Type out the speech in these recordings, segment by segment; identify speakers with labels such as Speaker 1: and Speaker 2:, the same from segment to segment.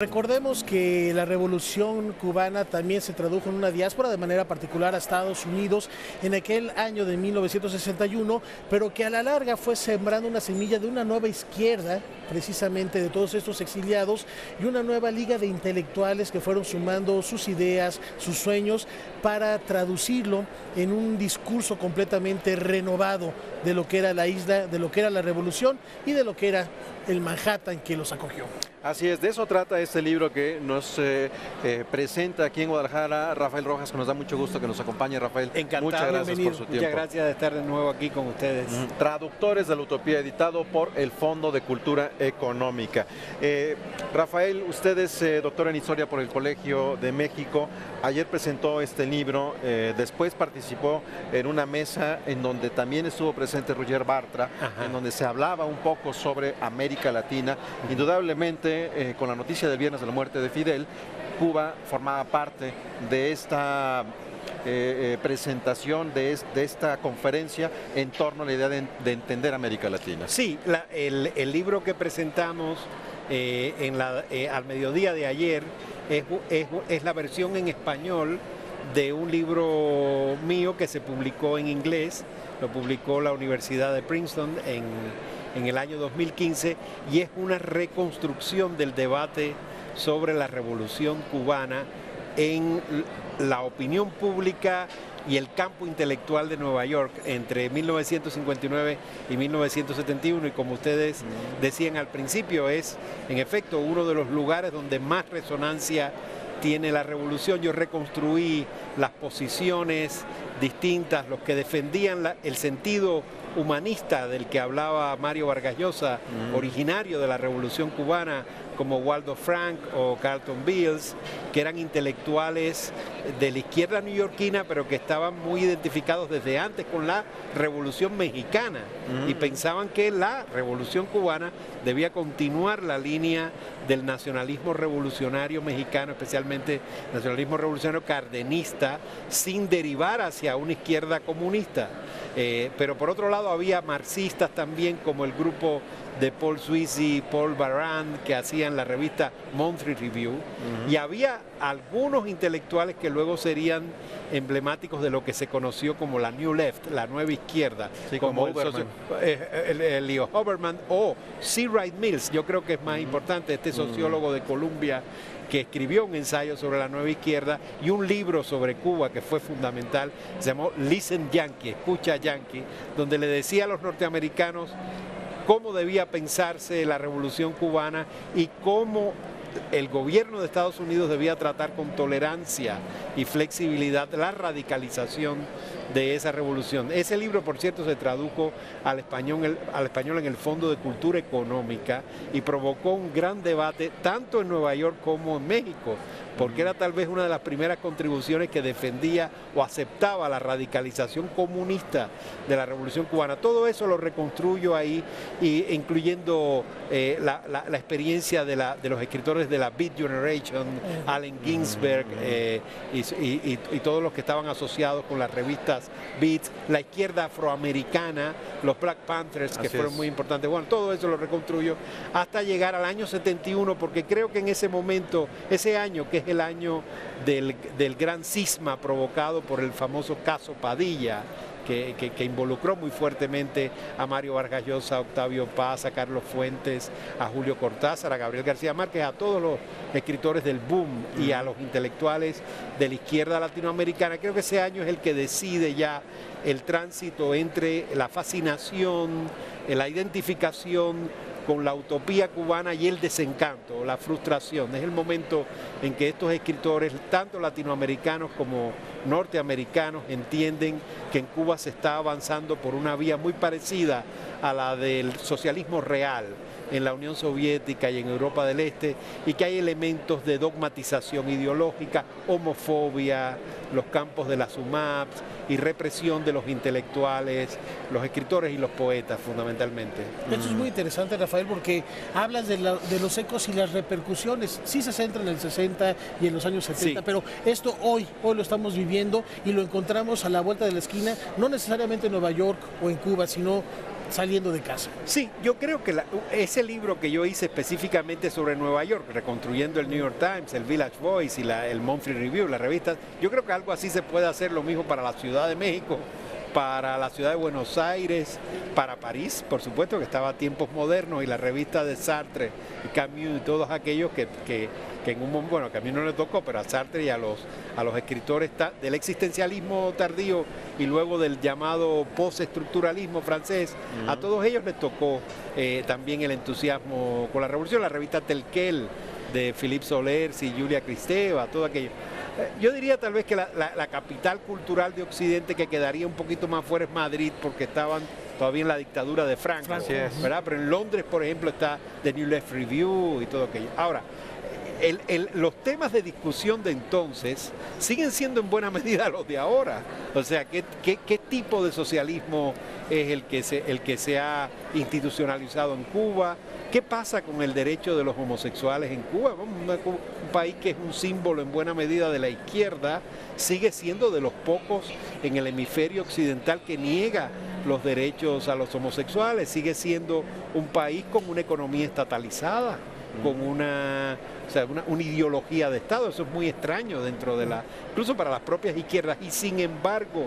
Speaker 1: Recordemos que la Revolución Cubana también se tradujo en una diáspora, de manera particular a Estados Unidos, en aquel año de 1961, pero que a la larga fue sembrando una semilla de una nueva izquierda, precisamente de todos estos exiliados, y una nueva liga de intelectuales que fueron sumando sus ideas, sus sueños, para traducirlo en un discurso completamente renovado de lo que era la isla, de lo que era la revolución y de lo que era el Manhattan que los acogió.
Speaker 2: Así es, de eso trata este libro que nos presenta aquí en Guadalajara Rafael Rojas, que nos da mucho gusto que nos acompañe. Rafael,
Speaker 3: encantado,
Speaker 2: muchas gracias
Speaker 3: bienvenido.
Speaker 2: por su tiempo.
Speaker 3: Muchas gracias de estar de nuevo aquí con ustedes.
Speaker 2: Traductores de la Utopía, editado por el Fondo de Cultura Económica. Rafael, usted es doctor en Historia por el Colegio de México. Ayer presentó este libro, después participó en una mesa en donde también estuvo presente Roger Bartra, en donde se hablaba un poco sobre América Latina. Indudablemente, con la noticia del viernes de la muerte de Fidel, Cuba formaba parte de esta presentación, de esta conferencia en torno a la idea de entender América Latina.
Speaker 3: Sí, el libro que presentamos al mediodía de ayer es la versión en español de un libro mío que se publicó en inglés. Lo publicó la Universidad de Princeton en el año 2015 y es una reconstrucción del debate sobre la Revolución Cubana en la opinión pública y el campo intelectual de Nueva York entre 1959 y 1971, y como ustedes decían al principio, es en efecto uno de los lugares donde más resonancia tiene la revolución. Yo reconstruí las posiciones distintas, los que defendían el sentido humanista del que hablaba Mario Vargas Llosa, originario de la Revolución Cubana, como Waldo Frank o Carlton Beals, que eran intelectuales de la izquierda neoyorquina, pero que estaban muy identificados desde antes con la Revolución Mexicana y pensaban que la Revolución Cubana debía continuar la línea del nacionalismo revolucionario mexicano, especialmente nacionalismo revolucionario cardenista, sin derivar hacia una izquierda comunista. Pero por otro lado había marxistas también, como el grupo de Paul Sweezy y Paul Baran, que hacían la revista Monthly Review, y había algunos intelectuales que luego serían emblemáticos de lo que se conoció como la New Left, la nueva izquierda,
Speaker 2: sí,
Speaker 3: como Leo Huberman o C. Wright Mills. Yo creo que es más importante este sociólogo de Columbia, que escribió un ensayo sobre la nueva izquierda y un libro sobre Cuba que fue fundamental, se llamó Listen Yankee, Escucha Yankee, donde le decía a los norteamericanos cómo debía pensarse la revolución cubana y cómo el gobierno de Estados Unidos debía tratar con tolerancia y flexibilidad la radicalización de esa revolución. Ese libro, por cierto, se tradujo al español en el Fondo de Cultura Económica y provocó un gran debate tanto en Nueva York como en México, porque era tal vez una de las primeras contribuciones que defendía o aceptaba la radicalización comunista de la Revolución Cubana. Todo eso lo reconstruyo ahí, incluyendo la experiencia de los escritores de la Beat Generation, Allen Ginsberg y todos los que estaban asociados con las revistas Beat, la izquierda afroamericana, los Black Panthers, que fueron muy importantes. Bueno, todo eso lo reconstruyo hasta llegar al año 71, porque creo que en ese momento, ese año, que es el año del gran cisma provocado por el famoso caso Padilla, que involucró muy fuertemente a Mario Vargas Llosa, a Octavio Paz, a Carlos Fuentes, a Julio Cortázar, a Gabriel García Márquez, a todos los escritores del boom y a los intelectuales de la izquierda latinoamericana. Creo que ese año es el que decide ya el tránsito entre la fascinación, la identificación con la utopía cubana y el desencanto, la frustración. Es el momento en que estos escritores, tanto latinoamericanos como norteamericanos, entienden que en Cuba se está avanzando por una vía muy parecida a la del socialismo real en la Unión Soviética y en Europa del Este, y que hay elementos de dogmatización ideológica, homofobia, los campos de las UMAPs y represión de los intelectuales, los escritores y los poetas fundamentalmente.
Speaker 1: Esto es muy interesante, Rafael, porque hablas de los ecos y las repercusiones. Sí se centra en el 60 y en los años 70, pero esto hoy lo estamos viviendo y lo encontramos a la vuelta de la esquina, no necesariamente en Nueva York o en Cuba, sino saliendo de casa.
Speaker 3: Sí, yo creo que ese libro que yo hice específicamente sobre Nueva York, reconstruyendo el New York Times, el Village Voice y el Monthly Review, las revistas, yo creo que algo así se puede hacer lo mismo para la Ciudad de México, para la ciudad de Buenos Aires, para París, por supuesto, que estaba a tiempos modernos, y la revista de Sartre, Camus y todos aquellos que en un momento, bueno, que a mí no le tocó, pero a Sartre y a los escritores del existencialismo tardío y luego del llamado postestructuralismo francés, a todos ellos les tocó también el entusiasmo con la revolución, la revista Tel Quel de Philippe Solers y Julia Kristeva, todo aquello. Yo diría tal vez que la capital cultural de Occidente que quedaría un poquito más fuera es Madrid, porque estaban todavía en la dictadura de Franco, ¿verdad? Pero en Londres, por ejemplo, está The New Left Review y todo aquello. Ahora, los temas de discusión de entonces siguen siendo en buena medida los de ahora. O sea, ¿qué tipo de socialismo es el que se ha institucionalizado en Cuba? ¿Qué pasa con el derecho de los homosexuales en Cuba? Un país que es un símbolo en buena medida de la izquierda, sigue siendo de los pocos en el hemisferio occidental que niega los derechos a los homosexuales, sigue siendo un país con una economía estatalizada, con una ideología de Estado. Eso es muy extraño dentro de incluso para las propias izquierdas, y sin embargo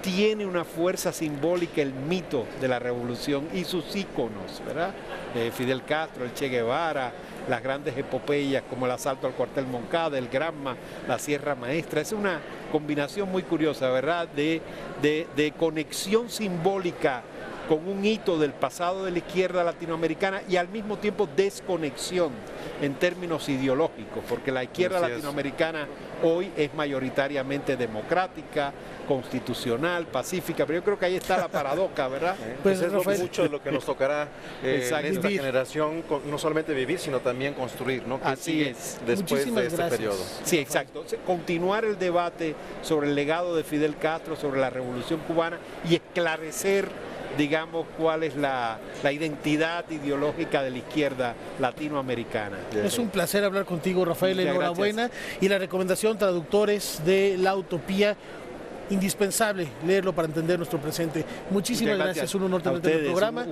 Speaker 3: tiene una fuerza simbólica el mito de la revolución y sus íconos, ¿verdad? Fidel Castro, el Che Guevara, las grandes epopeyas como el asalto al cuartel Moncada, el Granma, la Sierra Maestra. Es una combinación muy curiosa, ¿verdad? De conexión simbólica con un hito del pasado de la izquierda latinoamericana y al mismo tiempo desconexión en términos ideológicos, porque la izquierda latinoamericana hoy es mayoritariamente democrática, constitucional, pacífica, pero yo creo que ahí está la paradoja, ¿verdad?
Speaker 2: Pues es mucho de lo que nos tocará en esta generación, no solamente vivir, sino también construir, ¿no?
Speaker 3: Así es.
Speaker 2: Después de este periodo.
Speaker 3: Sí, exacto. Continuar el debate sobre el legado de Fidel Castro, sobre la Revolución Cubana, y esclarecer, digamos, cuál es la identidad ideológica de la izquierda latinoamericana.
Speaker 1: Es un placer hablar contigo, Rafael.
Speaker 3: Muchas
Speaker 1: enhorabuena.
Speaker 3: gracias.
Speaker 1: Y la recomendación, traductores de La Utopía, indispensable leerlo para entender nuestro presente. Muchísimas gracias. Un honor tenerte en el programa.